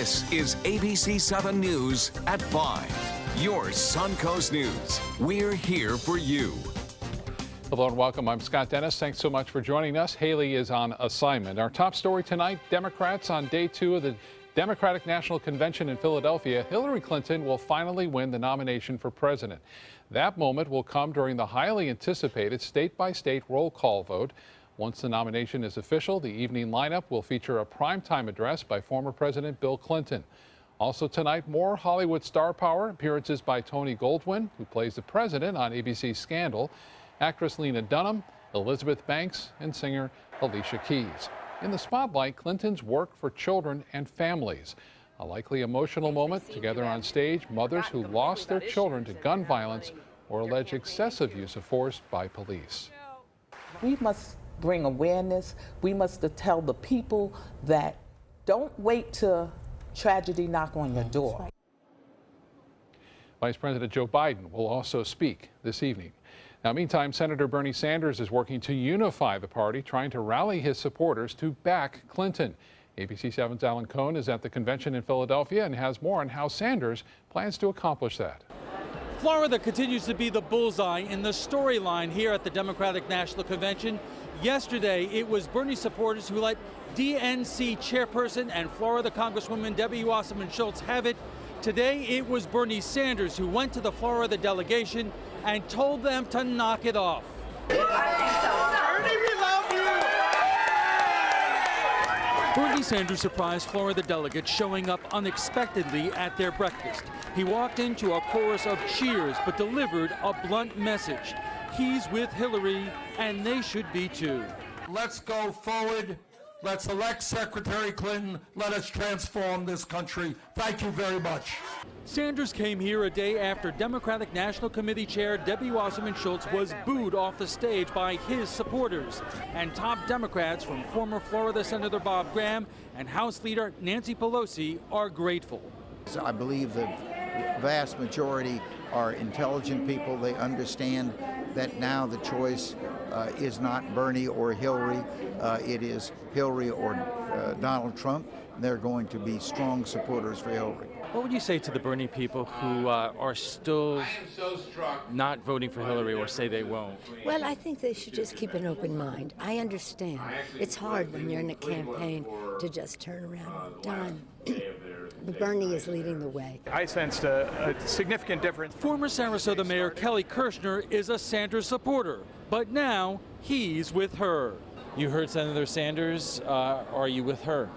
This is ABC 7 News at 5. Your Suncoast News. We're here for you. Hello and welcome. I'm Scott Dennis. Thanks so much for joining us. Haley is on assignment. Our top story tonight, Democrats on day 2 of the Democratic National Convention in Philadelphia. Hillary Clinton will finally win the nomination for president. That moment will come during the highly anticipated state-by-state roll call vote. Once the nomination is official, the evening lineup will feature a primetime address by former President Bill Clinton. Also tonight, more Hollywood star power, appearances by Tony Goldwyn, who plays the president on ABC's Scandal, actress Lena Dunham, Elizabeth Banks, and singer Alicia Keys. In the spotlight, Clinton's work for children and families. A likely emotional moment together on stage, mothers who lost their children to gun violence or alleged excessive use of force by police. We must bring awareness. We must tell the people that don't wait till tragedy knock on your door. Vice President Joe Biden will also speak this evening. Now, meantime, Senator Bernie Sanders is working to unify the party, trying to rally his supporters to back Clinton. ABC 7's Alan Cohn is at the convention in Philadelphia and has more on how Sanders plans to accomplish that. Florida continues to be the bullseye in the storyline here at the Democratic National Convention. Yesterday, it was Bernie supporters who let DNC chairperson and Florida Congresswoman Debbie Wasserman Schultz have it. Today, it was Bernie Sanders who went to the Florida delegation and told them to knock it off. Bernie Sanders surprised Florida delegates showing up unexpectedly at their breakfast. He walked into a chorus of cheers but delivered a blunt message. He's with Hillary, and they should be too. Let's go forward. Let's elect Secretary Clinton. Let us transform this country. Thank you very much. Sanders came here a day after Democratic National Committee Chair Debbie Wasserman Schultz was booed off the stage by his supporters. And top Democrats from former Florida Senator Bob Graham and House Leader Nancy Pelosi are grateful. I believe the vast majority are intelligent people. They understand that now the choice is not Bernie or Hillary. It is Hillary or Donald Trump. They're going to be strong supporters for Hillary. What would you say to the Bernie people who are still not voting for Hillary or say they won't? Well, I think they should just keep an open mind. I understand. It's hard when you're in a campaign to just turn around on a dime. But Bernie is leading the way. I sensed a significant difference. Former Sarasota Mayor Kelly Kirshner is a Sanders supporter, but now he's with her. You heard Senator Sanders. Are you with her?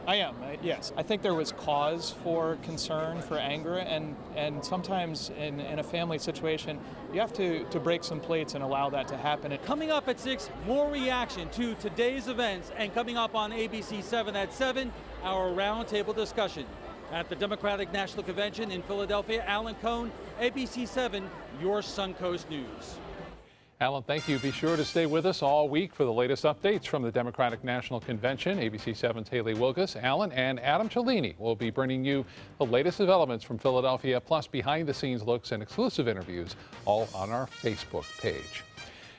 I am, yes. I think there was cause for concern, for anger, and sometimes in a family situation, you have to break some plates and allow that to happen. Coming up at 6, more reaction to today's events, and coming up on ABC 7 at 7, our roundtable discussion. At the Democratic National Convention in Philadelphia, Alan Cohn, ABC 7, your Suncoast News. Alan, thank you. Be sure to stay with us all week for the latest updates from the Democratic National Convention. ABC 7's Haley Wilgus, Alan, and Adam Cellini will be bringing you the latest developments from Philadelphia, plus behind-the-scenes looks and exclusive interviews, all on our Facebook page.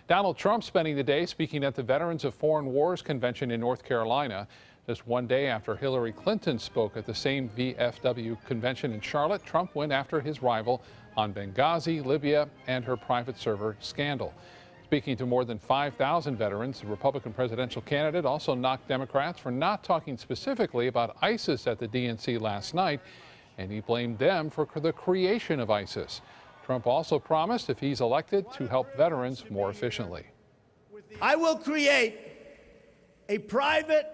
Donald Trump spending the day speaking at the Veterans of Foreign Wars Convention in North Carolina. Just one day after Hillary Clinton spoke at the same VFW convention in Charlotte, Trump went after his rival on Benghazi, Libya, and her private server scandal. Speaking to more than 5,000 veterans, the Republican presidential candidate also knocked Democrats for not talking specifically about ISIS at the DNC last night, and he blamed them for the creation of ISIS. Trump also promised, if he's elected, to help veterans more efficiently. I will create a private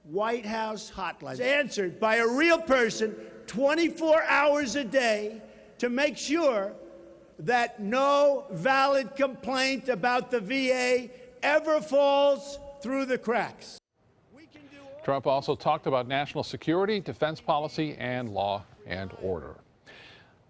White House hotline answered by a real person 24 hours a day to make sure that no valid complaint about the VA ever falls through the cracks. Trump also talked about national security, defense policy, and law and order.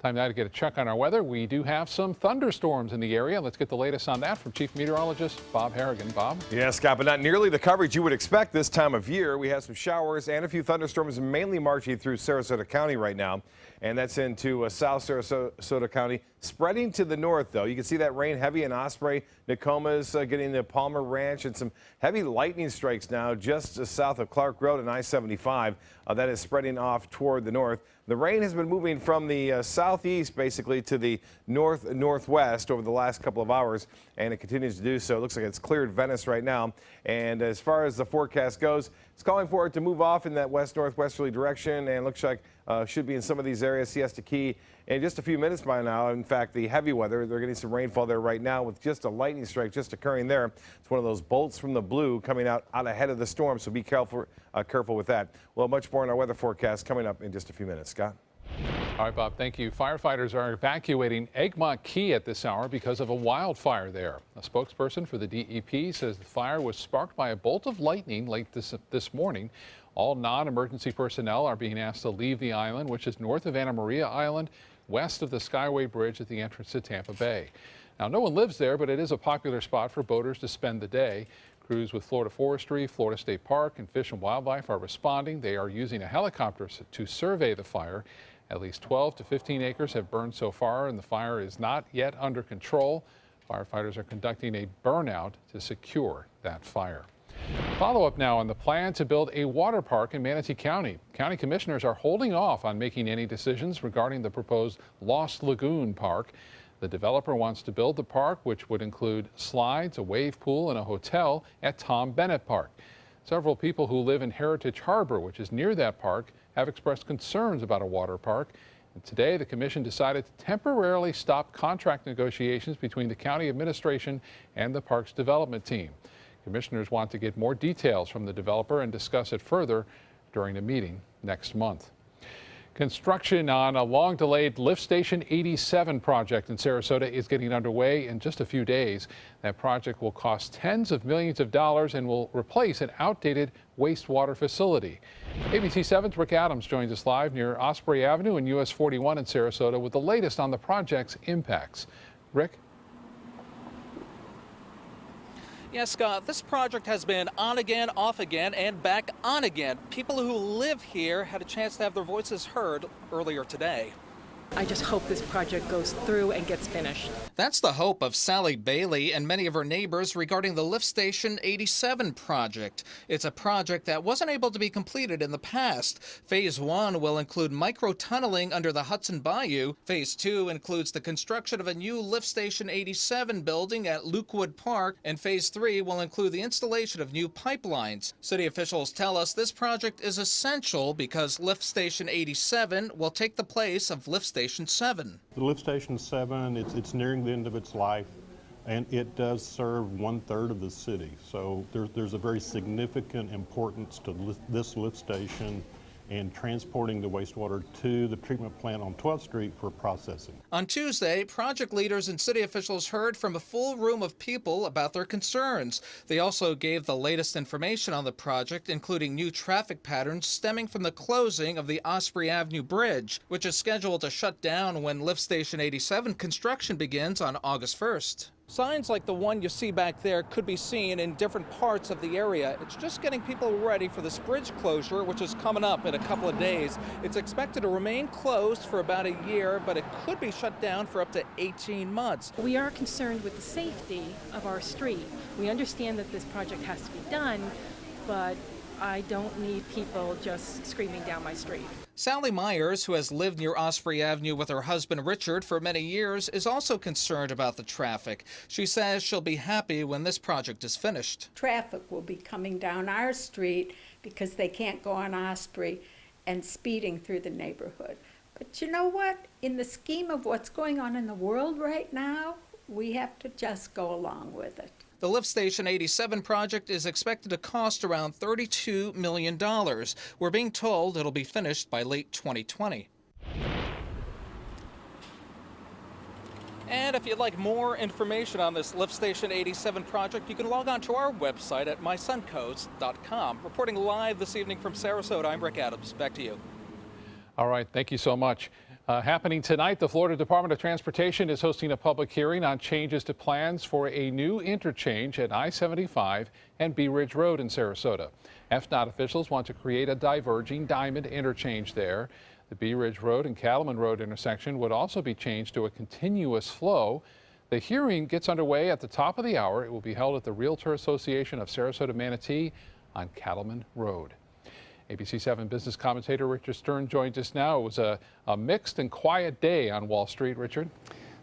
Time now to get a check on our weather. We do have some thunderstorms in the area. Let's get the latest on that from Chief Meteorologist Bob Harrigan. Bob? Yeah, Scott, but not nearly the coverage you would expect this time of year. We have some showers and a few thunderstorms mainly marching through Sarasota County right now. And that's into South Sarasota County, Spreading to the north, though, you can see that rain heavy in Osprey, Nokomis, getting to Palmer Ranch, and some heavy lightning strikes now just south of Clark Road and I-75. That is spreading off toward the north. The rain has been moving from the southeast basically to the northwest over the last couple of hours, and it continues to do so. It looks like it's cleared Venice right now. And as far as the forecast goes, it's calling for it to move off in that west-northwesterly direction, and looks like should be in some of these areas, Siesta Key, in just a few minutes by now. In fact, the heavy weather, they're getting some rainfall there right now with just a lightning strike just occurring there. It's one of those bolts from the blue coming out ahead of the storm, so be careful with that. Well, much more in our weather forecast coming up in just a few minutes. Scott? All right, Bob, thank you. Firefighters are evacuating Egmont Key at this hour because of a wildfire there. A spokesperson for the DEP says the fire was sparked by a bolt of lightning late this morning. All non-emergency personnel are being asked to leave the island, which is north of Anna Maria Island, west of the Skyway Bridge at the entrance to Tampa Bay. Now, no one lives there, but it is a popular spot for boaters to spend the day. Crews with Florida Forestry, Florida State Park, and Fish and Wildlife are responding. They are using a helicopter to survey the fire. At least 12 to 15 acres have burned so far, and the fire is not yet under control. Firefighters are conducting a burnout to secure that fire. Follow up now on the plan to build a water park in Manatee County. County commissioners are holding off on making any decisions regarding the proposed Lost Lagoon Park. The developer wants to build the park, which would include slides, a wave pool, and a hotel at Tom Bennett Park. Several people who live in Heritage Harbor, which is near that park, have expressed concerns about a water park. And today, the commission decided to temporarily stop contract negotiations between the county administration and the park's development team. Commissioners want to get more details from the developer and discuss it further during a meeting next month. Construction on a long-delayed Lift Station 87 project in Sarasota is getting underway in just a few days. That project will cost tens of millions of dollars and will replace an outdated wastewater facility. ABC 7's Rick Adams joins us live near Osprey Avenue and US 41 in Sarasota with the latest on the project's impacts. Rick? Yes, Scott, this project has been on again, off again, and back on again. People who live here had a chance to have their voices heard earlier today. I just hope this project goes through and gets finished. That's the hope of Sally Bailey and many of her neighbors regarding the Lift Station 87 project. It's a project that wasn't able to be completed in the past. Phase 1 will include micro-tunneling under the Hudson Bayou. Phase 2 includes the construction of a new Lift Station 87 building at Lukewood Park. And Phase 3 will include the installation of new pipelines. City officials tell us this project is essential because Lift Station 87 will take the place of Lift Station 7. The Lift Station 7, it's nearing the end of its life, and it does serve 1/3 of the city. So there's a very significant importance to this lift station and transporting the wastewater to the treatment plant on 12th Street for processing. On Tuesday, project leaders and city officials heard from a full room of people about their concerns. They also gave the latest information on the project, including new traffic patterns stemming from the closing of the Osprey Avenue Bridge, which is scheduled to shut down when Lift Station 87 construction begins on August 1st. Signs like the one you see back there could be seen in different parts of the area. It's just getting people ready for this bridge closure, which is coming up in a couple of days. It's expected to remain closed for about a year, but it could be shut down for up to 18 months. We are concerned with the safety of our street. We understand that this project has to be done, but I don't need people just screaming down my street. Sally Myers, who has lived near Osprey Avenue with her husband Richard for many years, is also concerned about the traffic. She says she'll be happy when this project is finished. Traffic will be coming down our street because they can't go on Osprey and speeding through the neighborhood. But you know what? In the scheme of what's going on in the world right now, we have to just go along with it. The Lift Station 87 project is expected to cost around $32 million. We're being told it'll be finished by late 2020. And if you'd like more information on this Lift Station 87 project, you can log on to our website at mysuncoast.com. Reporting live this evening from Sarasota, I'm Rick Adams. Back to you. All right, thank you so much. Happening tonight, the Florida Department of Transportation is hosting a public hearing on changes to plans for a new interchange at I-75 and Bee Ridge Road in Sarasota. FDOT officials want to create a diverging diamond interchange there. The Bee Ridge Road and Cattleman Road intersection would also be changed to a continuous flow. The hearing gets underway at the top of the hour. It will be held at the Realtor Association of Sarasota Manatee on Cattleman Road. ABC 7 business commentator Richard Stern joins us now. It was a mixed and quiet day on Wall Street. Richard?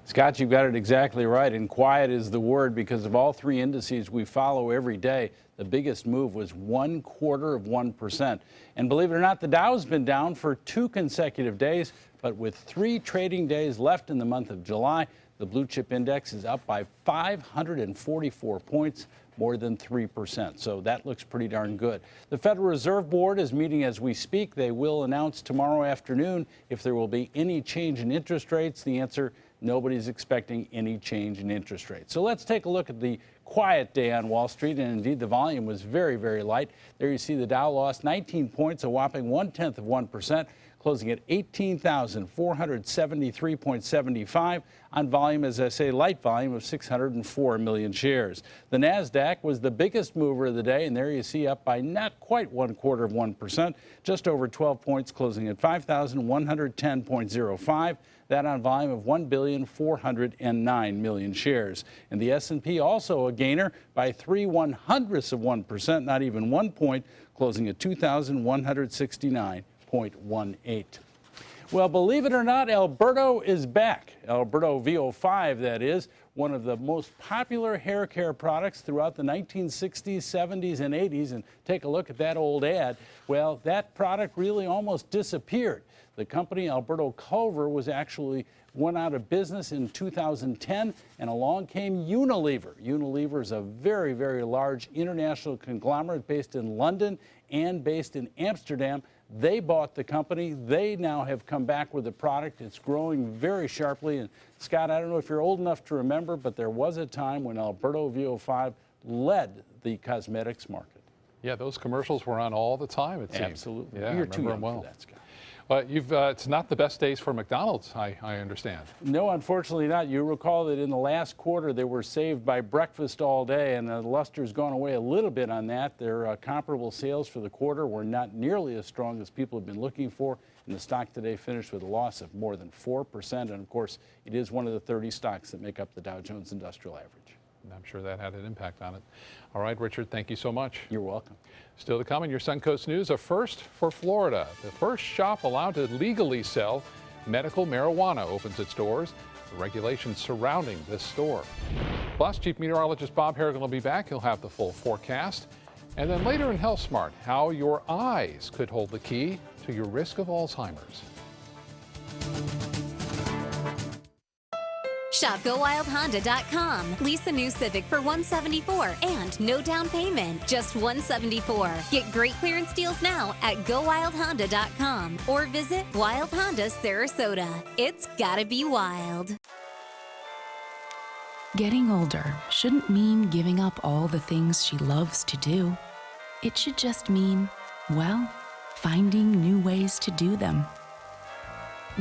Scott, you've got it exactly right, and quiet is the word because of all three indices we follow every day. The biggest move was 0.25%. And believe it or not, the Dow's been down for 2 consecutive days, but with 3 trading days left in the month of July, the blue chip index is up by 544 points, more than 3%. So that looks pretty darn good. The Federal Reserve Board is meeting as we speak. They will announce tomorrow afternoon if there will be any change in interest rates. The answer, nobody's expecting any change in interest rates. So let's take a look at the quiet day on Wall Street, and indeed the volume was very, very light. There you see the Dow lost 19 points, a whopping 0.1%, closing at 18,473.75 on volume, as I say, light volume of 604 million shares. The NASDAQ was the biggest mover of the day, and there you see up by not quite 0.25%, just over 12 points, closing at 5,110.05. That on volume of 1,409 million shares. And the S&P also a gainer by 0.03%, not even 1 point, closing at 2,169.18. Well, believe it or not, Alberto is back. Alberto VO5, that is, one of the most popular hair care products throughout the 1960s, 70s, and 80s. And take a look at that old ad. Well, that product really almost disappeared. The company, Alberto Culver, went out of business in 2010, and along came Unilever. Unilever is a very, very large international conglomerate based in London and based in Amsterdam. They bought the company. They now have come back with the product. It's growing very sharply. And Scott, I don't know if you're old enough to remember, but there was a time when Alberto VO5 led the cosmetics market. Yeah, those commercials were on all the time, it seems. Absolutely. Yeah, You're too young for that, Scott. Well, it's not the best days for McDonald's, I understand. No, unfortunately not. You recall that in the last quarter they were saved by breakfast all day, and the luster's gone away a little bit on that. Their comparable sales for the quarter were not nearly as strong as people have been looking for, and the stock today finished with a loss of more than 4%. And of course, it is one of the 30 stocks that make up the Dow Jones Industrial Average. I'm sure that had an impact on it. All right, Richard, thank you so much. You're welcome. Still to come in your Suncoast News, a first for Florida. The first shop allowed to legally sell medical marijuana opens its doors. The regulations surrounding this store. Plus, Chief Meteorologist Bob Harrigan will be back. He'll have the full forecast. And then later in Health Smart, how your eyes could hold the key to your risk of Alzheimer's. Shop GoWildHonda.com. Lease a new Civic for $174 and no down payment, just $174. Get great clearance deals now at GoWildHonda.com or visit Wild Honda Sarasota. It's gotta be wild. Getting older shouldn't mean giving up all the things she loves to do. It should just mean, well, finding new ways to do them.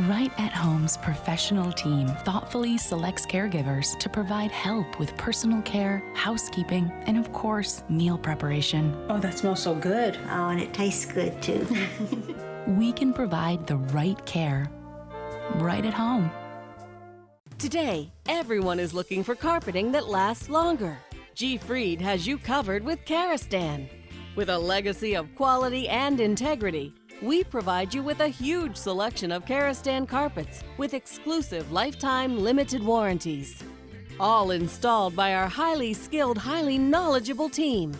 Right at Home's professional team thoughtfully selects caregivers to provide help with personal care, housekeeping, and of course, meal preparation. Oh, that smells so good. Oh, and it tastes good too. We can provide the right care right at home. Today, everyone is looking for carpeting that lasts longer. G. Fried has you covered with Karastan. With a legacy of quality and integrity, we provide you with a huge selection of Karastan carpets with exclusive lifetime limited warranties. All installed by our highly skilled, highly knowledgeable team.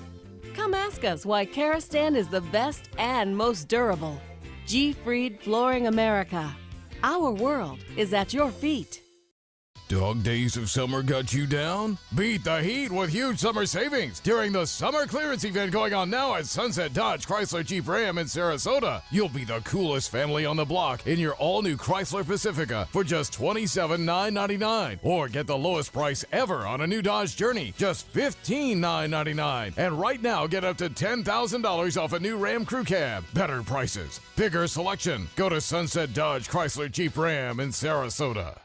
Come ask us why Karastan is the best and most durable. G. Fried Flooring America. Our world is at your feet. Dog days of summer got you down? Beat the heat with huge summer savings during the summer clearance event going on now at Sunset Dodge Chrysler Jeep Ram in Sarasota. You'll be the coolest family on the block in your all-new Chrysler Pacifica for just $27,999. Or get the lowest price ever on a new Dodge Journey, just $15,999. And right now, get up to $10,000 off a new Ram Crew Cab. Better prices, bigger selection. Go to Sunset Dodge Chrysler Jeep Ram in Sarasota.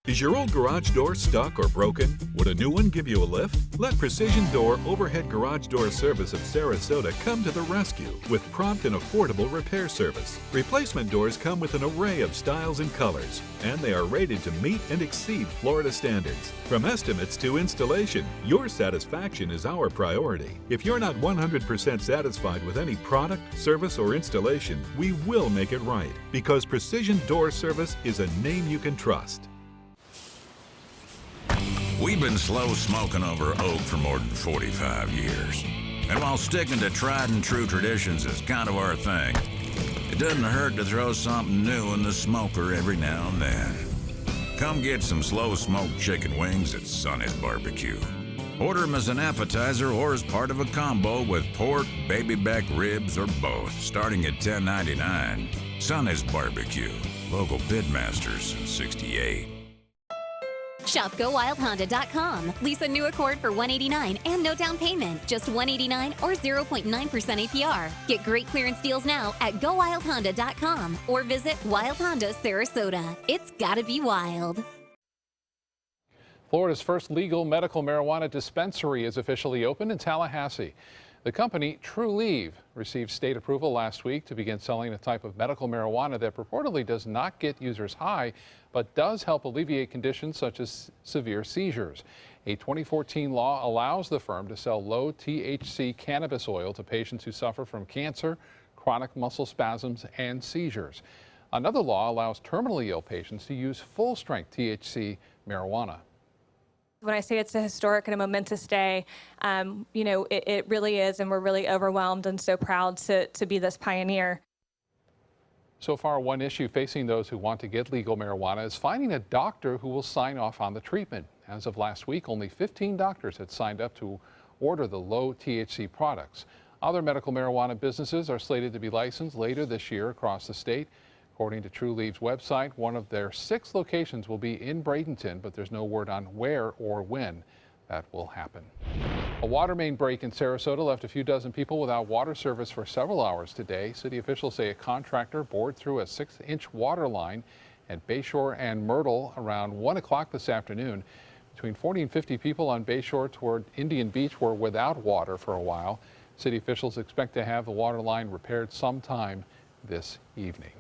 Is your old garage door stuck or broken? Would a new one give you a lift? Let Precision Door Overhead Garage Door Service of Sarasota come to the rescue with prompt and affordable repair service. Replacement doors come with an array of styles and colors, and they are rated to meet and exceed Florida standards. From estimates to installation, your satisfaction is our priority. If you're not 100% satisfied with any product, service, or installation, we will make it right, because Precision Door Service is a name you can trust. We've been slow smoking over oak for more than 45 years. And while sticking to tried and true traditions is kind of our thing, it doesn't hurt to throw something new in the smoker every now and then. Come get some slow smoked chicken wings at Sonny's Barbecue. Order them as an appetizer or as part of a combo with pork, baby back ribs, or both, starting at $10.99. Sonny's Barbecue, local pitmasters since '68. Shop GoWildHonda.com. Lease a new Accord for $189 and no down payment. Just $189 or 0.9% APR. Get great clearance deals now at GoWildHonda.com or visit Wild Honda Sarasota. It's gotta be wild. Florida's first legal medical marijuana dispensary is officially open in Tallahassee. The company, Trulieve, received state approval last week to begin selling a type of medical marijuana that purportedly does not get users high, but does help alleviate conditions such as severe seizures. A 2014 law allows the firm to sell low THC cannabis oil to patients who suffer from cancer, chronic muscle spasms, and seizures. Another law allows terminally ill patients to use full-strength THC marijuana. When I say it's a historic and a momentous day, it really is, and we're really overwhelmed and so proud to be this pioneer. So far, one issue facing those who want to get legal marijuana is finding a doctor who will sign off on the treatment. As of last week, only 15 doctors had signed up to order the low THC products. Other medical marijuana businesses are slated to be licensed later this year across the state. According to Trulieve's website, one of their 6 locations will be in Bradenton, but there's no word on where or when that will happen. A water main break in Sarasota left a few dozen people without water service for several hours today. City officials say a contractor bored through a 6-inch water line at Bayshore and Myrtle around 1 o'clock this afternoon. Between 40 and 50 people on Bayshore toward Indian Beach were without water for a while. City officials expect to have the water line repaired sometime this evening.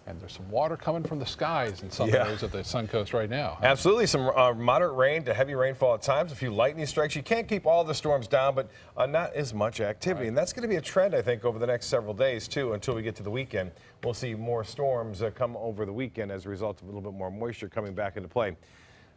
And there's some water coming from the skies in some areas of the Suncoast right now. Absolutely. Some moderate rain to heavy rainfall at times, a few lightning strikes. You can't keep all the storms down, but not as much activity. Right. And that's going to be a trend, I think, over the next several days, too, until we get to the weekend. We'll see more storms come over the weekend as a result of a little bit more moisture coming back into play.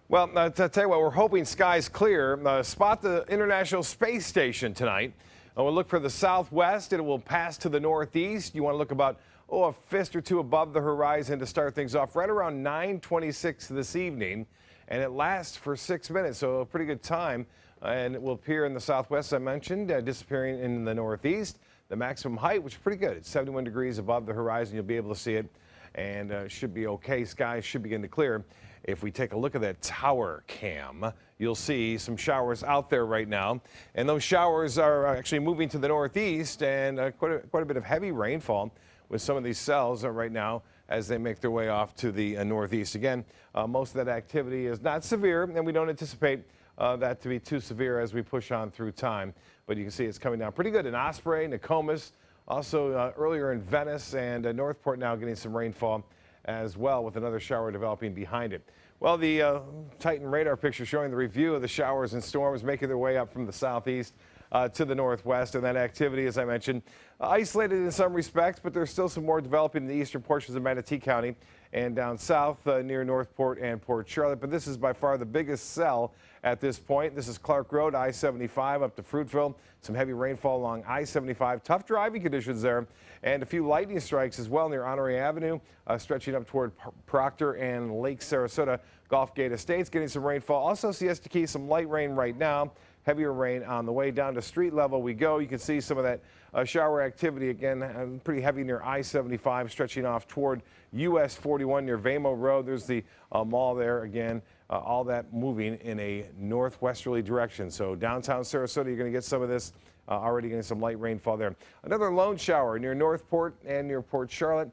Well, to tell you what, we're hoping skies clear. Spot the International Space Station tonight. We'll look for the southwest. It will pass to the northeast. You want to look about a fist or two above the horizon to start things off right around 9:26 this evening, and it lasts for 6 minutes, so a pretty good time. And it will appear in the southwest, as I mentioned, disappearing in the northeast. The maximum height, which is pretty good, it's 71 degrees above the horizon. You'll be able to see it, and should be okay. Skies should begin to clear. If we take a look at that tower cam, you'll see some showers out there right now, and those showers are actually moving to the northeast, and quite a bit of heavy rainfall with some of these cells right now as they make their way off to the northeast. Again, most of that activity is not severe, and we don't anticipate that to be too severe as we push on through time. But you can see it's coming down pretty good in Osprey, Nokomis, also earlier in Venice, and Northport now getting some rainfall as well, with another shower developing behind it. Well, the Titan radar picture showing the review of the showers and storms making their way up from the southeast to the northwest, and that activity, as I mentioned, isolated in some respects, but there's still some more developing in the eastern portions of Manatee County and down south near Northport and Port Charlotte. But this is by far the biggest cell at this point. This is Clark Road, I-75 up to Fruitville. Some heavy rainfall along I-75. Tough driving conditions there, and a few lightning strikes as well near Honoré Avenue, stretching up toward Proctor and Lake Sarasota. Gulfgate Estates getting some rainfall. Also Siesta Key, some light rain right now. Heavier rain on the way. Down to street level we go. You can see some of that shower activity again, pretty heavy near I-75, stretching off toward US 41 near Vamo Road. There's the mall there again. All that moving in a northwesterly direction. So downtown Sarasota, you're going to get some of this Already getting some light rainfall there. Another lone shower near Northport and near Port Charlotte.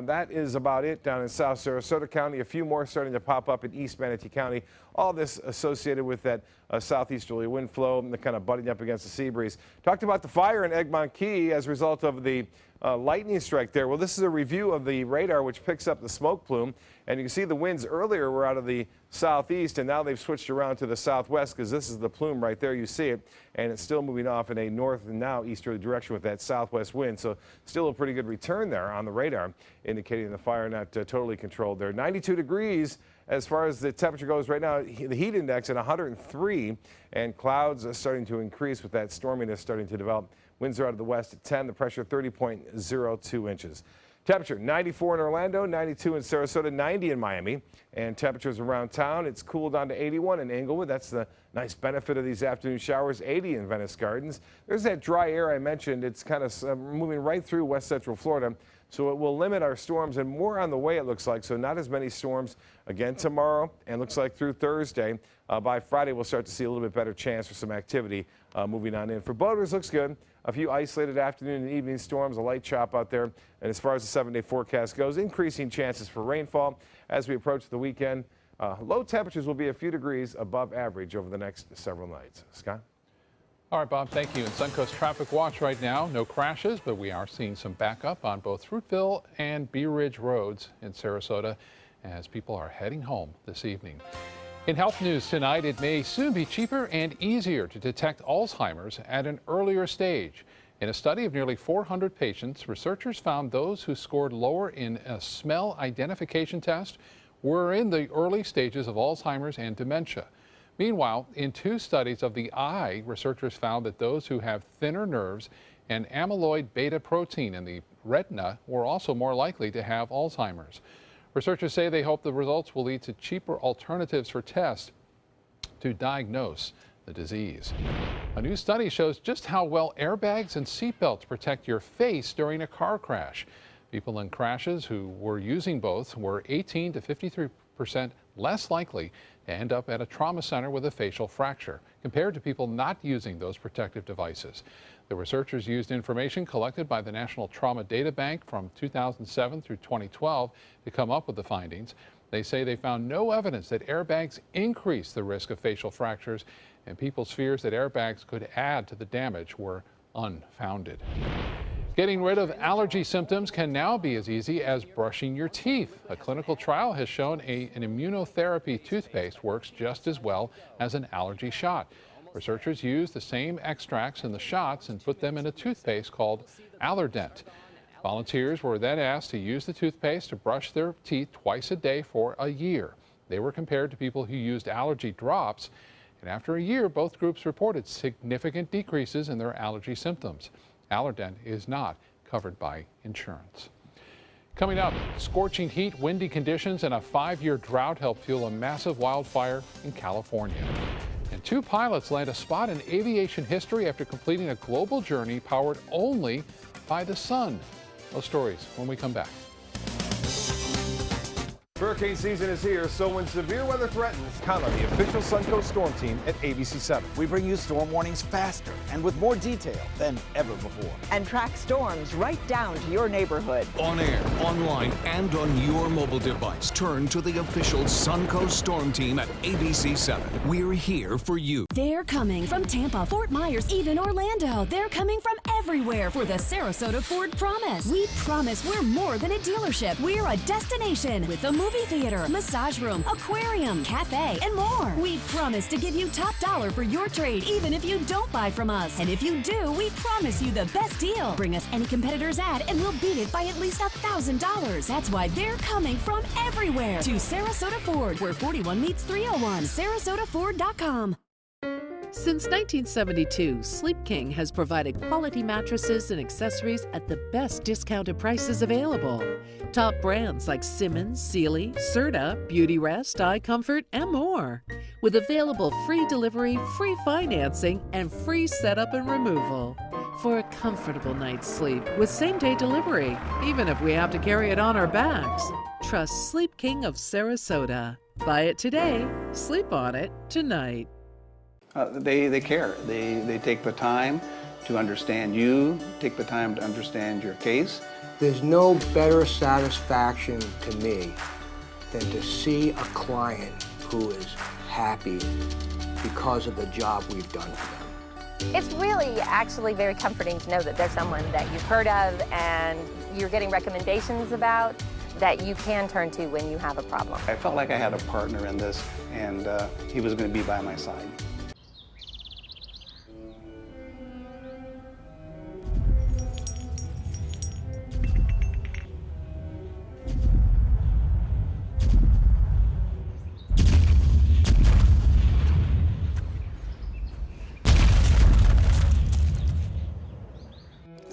That is about it down in South Sarasota County. A few more starting to pop up in East Manatee County. All this associated with that southeasterly wind flow and the kind of butting up against the sea breeze. Talked about the fire in Egmont Key as a result of the lightning strike there. Well, this is a review of the radar which picks up the smoke plume. And you can see the winds earlier were out of the southeast, and now they've switched around to the southwest because this is the plume right there. You see it, and it's still moving off in a north and now easterly direction with that southwest wind. So still a pretty good return there on the radar, indicating the fire not totally controlled there. 92 degrees as far as the temperature goes right now. The heat index at 103, and clouds are starting to increase with that storminess starting to develop. Winds are out of the west at 10, the pressure 30.02 inches. Temperature 94 in Orlando, 92 in Sarasota, 90 in Miami, and temperatures around town. It's cooled down to 81 in Englewood. That's the nice benefit of these afternoon showers. 80 in Venice Gardens. There's that dry air I mentioned. It's kind of moving right through west central Florida, so it will limit our storms, and more on the way it looks like. So not as many storms again tomorrow, and looks like through Thursday. By Friday, we'll start to see a little bit better chance for some activity moving on in. For boaters, looks good. A few isolated afternoon and evening storms, a light chop out there. And as far as the 7-day forecast goes, increasing chances for rainfall as we approach the weekend. Low temperatures will be a few degrees above average over the next several nights. Scott? All right, Bob, thank you. In Suncoast Traffic Watch right now, no crashes, but we are seeing some backup on both Fruitville and Bee Ridge roads in Sarasota as people are heading home this evening. In health news tonight, it may soon be cheaper and easier to detect Alzheimer's at an earlier stage. In a study of nearly 400 patients, researchers found those who scored lower in a smell identification test were in the early stages of Alzheimer's and dementia. Meanwhile, in 2 studies of the eye, researchers found that those who have thinner nerves and amyloid beta protein in the retina were also more likely to have Alzheimer's. Researchers say they hope the results will lead to cheaper alternatives for tests to diagnose the disease. A new study shows just how well airbags and seatbelts protect your face during a car crash. People in crashes who were using both were 18 to 53% less likely to end up at a trauma center with a facial fracture compared to people not using those protective devices. The researchers used information collected by the National Trauma Data Bank from 2007 through 2012 to come up with the findings. They say they found no evidence that airbags increase the risk of facial fractures, and people's fears that airbags could add to the damage were unfounded. Getting rid of allergy symptoms can now be as easy as brushing your teeth. A clinical trial has shown an immunotherapy toothpaste works just as well as an allergy shot. Researchers used the same extracts in the shots and put them in a toothpaste called Allerdent. Volunteers were then asked to use the toothpaste to brush their teeth twice a day for a year. They were compared to people who used allergy drops, and after a year, both groups reported significant decreases in their allergy symptoms. Allerdent is not covered by insurance. Coming up, scorching heat, windy conditions, and a 5-year drought help fuel a massive wildfire in California. And 2 pilots land a spot in aviation history after completing a global journey powered only by the sun. Those stories when we come back. Hurricane season is here, so when severe weather threatens, count on the official Suncoast Storm Team at ABC7. We bring you storm warnings faster and with more detail than ever before. And track storms right down to your neighborhood. On air, online, and on your mobile device. Turn to the official Suncoast Storm Team at ABC7. We're here for you. They're coming from Tampa, Fort Myers, even Orlando. They're coming from everywhere for the Sarasota Ford Promise. We promise we're more than a dealership. We're a destination with a movie theater, massage room, aquarium, cafe, and more. We promise to give you top dollar for your trade, even if you don't buy from us. And if you do, we promise you the best deal. Bring us any competitor's ad and we'll beat it by at least $1,000. That's why they're coming from everywhere to Sarasota Ford, where 41 meets 301. SarasotaFord.com. Since 1972, Sleep King has provided quality mattresses and accessories at the best discounted prices available. Top brands like Simmons, Sealy, Serta, Beautyrest, iComfort, and more. With available free delivery, free financing, and free setup and removal. For a comfortable night's sleep with same-day delivery, even if we have to carry it on our backs. Trust Sleep King of Sarasota. Buy it today, sleep on it tonight. They care. They take the time to understand you, take the time to understand your case. There's no better satisfaction to me than to see a client who is happy because of the job we've done for them. It's really actually very comforting to know that there's someone that you've heard of and you're getting recommendations about that you can turn to when you have a problem. I felt like I had a partner in this, and he was going to be by my side.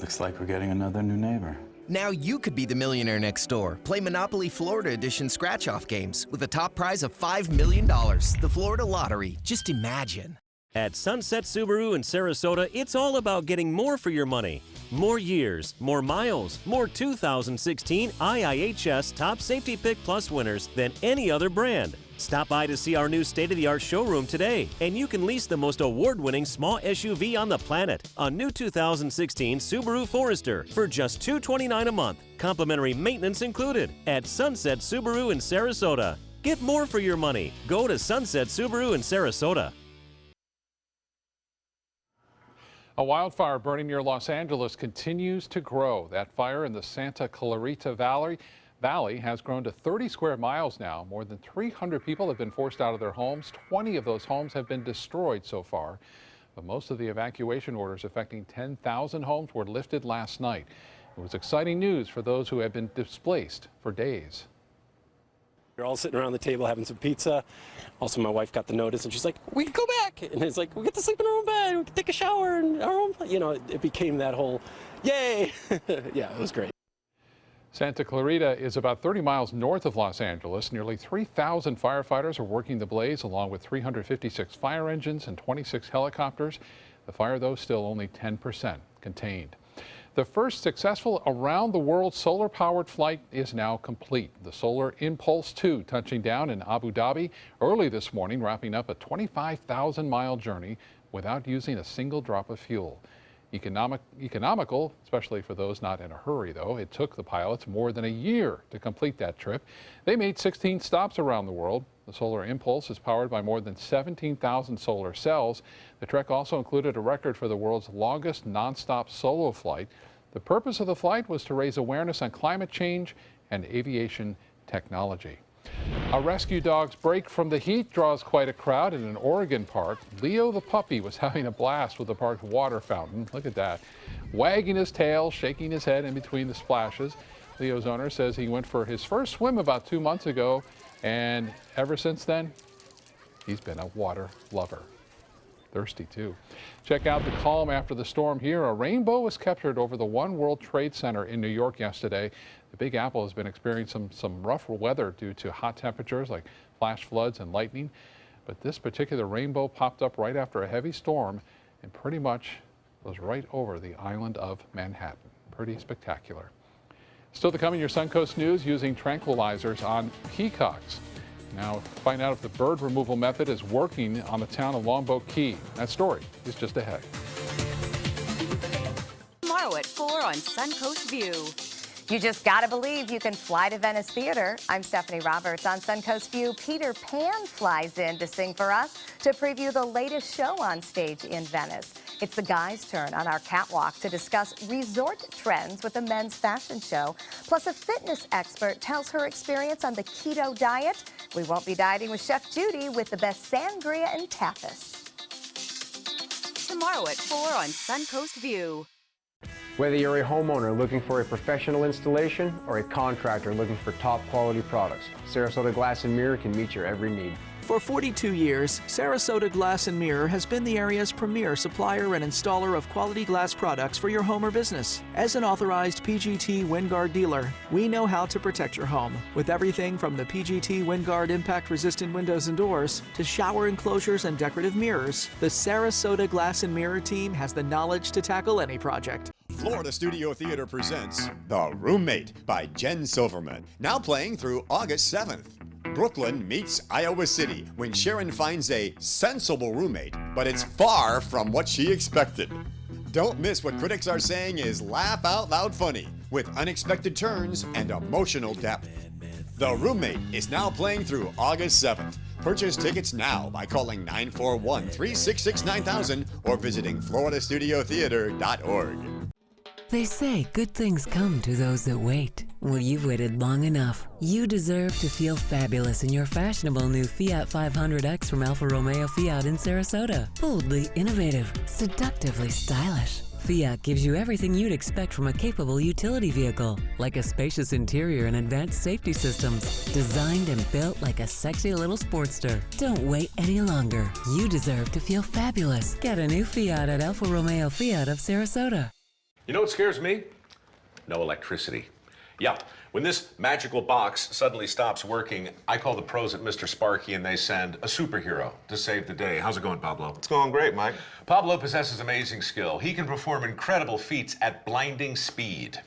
Looks like we're getting another new neighbor. Now you could be the millionaire next door. Play Monopoly Florida Edition scratch-off games with a top prize of $5 million. The Florida Lottery. Just imagine. At Sunset Subaru in Sarasota, it's all about getting more for your money. More years, more miles, more 2016 IIHS Top Safety Pick Plus winners than any other brand. Stop by to see our new state-of-the-art showroom today, and you can lease the most award-winning small SUV on the planet, a new 2016 Subaru Forester, for just $229 a month. Complimentary maintenance included at Sunset Subaru in Sarasota. Get more for your money. Go to Sunset Subaru in Sarasota. A wildfire burning near Los Angeles continues to grow. That fire in the Santa Clarita Valley has grown to 30 square miles now. More than 300 people have been forced out of their homes. 20 of those homes have been destroyed so far. But most of the evacuation orders affecting 10,000 homes were lifted last night. It was exciting news for those who have been displaced for days. We're all sitting around the table having some pizza. Also, my wife got the notice and she's like, we can go back. And it's like, we get to sleep in our own bed. We can take a shower in our own, you know, it became that whole, yay. Yeah, it was great. Santa Clarita is about 30 miles north of Los Angeles. Nearly 3,000 firefighters are working the blaze, along with 356 fire engines and 26 helicopters. The fire, though, still only 10% contained. The first successful around-the-world solar-powered flight is now complete. The Solar Impulse 2 touching down in Abu Dhabi early this morning, wrapping up a 25,000-mile journey without using a single drop of fuel. Economical, especially for those not in a hurry, though. It took the pilots more than a year to complete that trip. They made 16 stops around the world. The Solar Impulse is powered by more than 17,000 solar cells. The trek also included a record for the world's longest nonstop solo flight. The purpose of the flight was to raise awareness on climate change and aviation technology. A rescue dog's break from the heat draws quite a crowd in an Oregon park. Leo the puppy was having a blast with the park's water fountain. Look at that. Wagging his tail, shaking his head in between the splashes. Leo's owner says he went for his first swim about 2 months ago, and ever since then, he's been a water lover. Thirsty, too. Check out the calm after the storm here. A rainbow was captured over the One World Trade Center in New York yesterday. The Big Apple has been experiencing some rough weather due to hot temperatures like flash floods and lightning. But this particular rainbow popped up right after a heavy storm and pretty much was right over the island of Manhattan. Pretty spectacular. Still to come in your Suncoast News, using tranquilizers on peacocks. Now, find out if the bird removal method is working on the town of Longboat Key. That story is just ahead. Tomorrow at 4 on Suncoast View. You just gotta believe you can fly to Venice Theater. I'm Stephanie Roberts. On Suncoast View, Peter Pan flies in to sing for us to preview the latest show on stage in Venice. It's the guys' turn on our catwalk to discuss resort trends with the men's fashion show. Plus, a fitness expert tells her experience on the keto diet. We won't be dieting with Chef Judy with the best sangria and tapas. Tomorrow at 4 on Suncoast View. Whether you're a homeowner looking for a professional installation or a contractor looking for top quality products, Sarasota Glass and Mirror can meet your every need. For 42 years, Sarasota Glass and Mirror has been the area's premier supplier and installer of quality glass products for your home or business. As an authorized PGT WinGuard dealer, we know how to protect your home with everything from the PGT WinGuard impact-resistant windows and doors to shower enclosures and decorative mirrors. The Sarasota Glass and Mirror team has the knowledge to tackle any project. Florida Studio Theater presents The Roommate by Jen Silverman, now playing through August 7th. Brooklyn meets Iowa City when Sharon finds a sensible roommate, but it's far from what she expected. Don't miss what critics are saying is laugh out loud funny with unexpected turns and emotional depth. The Roommate is now playing through August 7th. Purchase tickets now by calling 941-366-9000 or visiting FloridaStudioTheater.org. They say good things come to those that wait. Well, you've waited long enough. You deserve to feel fabulous in your fashionable new Fiat 500X from Alfa Romeo Fiat in Sarasota. Boldly innovative, seductively stylish. Fiat gives you everything you'd expect from a capable utility vehicle, like a spacious interior and advanced safety systems, designed and built like a sexy little Sportster. Don't wait any longer. You deserve to feel fabulous. Get a new Fiat at Alfa Romeo Fiat of Sarasota. You know what scares me? No electricity. Yeah, when this magical box suddenly stops working, I call the pros at Mr. Sparky and they send a superhero to save the day. How's it going, Pablo? It's going great, Mike. Pablo possesses amazing skill. He can perform incredible feats at blinding speed.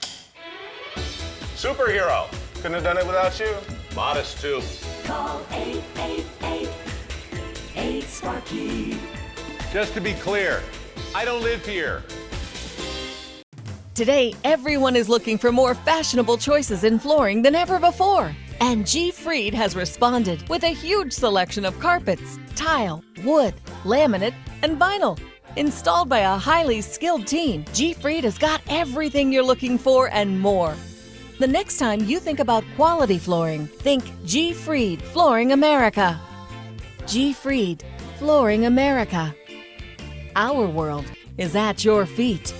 Superhero. Couldn't have done it without you. Modest, too. Call 888-8-SPARKY. Just to be clear, I don't live here. Today, everyone is looking for more fashionable choices in flooring than ever before. And G. Fried has responded with a huge selection of carpets, tile, wood, laminate, and vinyl. Installed by a highly skilled team, G. Fried has got everything you're looking for and more. The next time you think about quality flooring, think G. Fried Flooring America. G. Fried Flooring America. Our world is at your feet.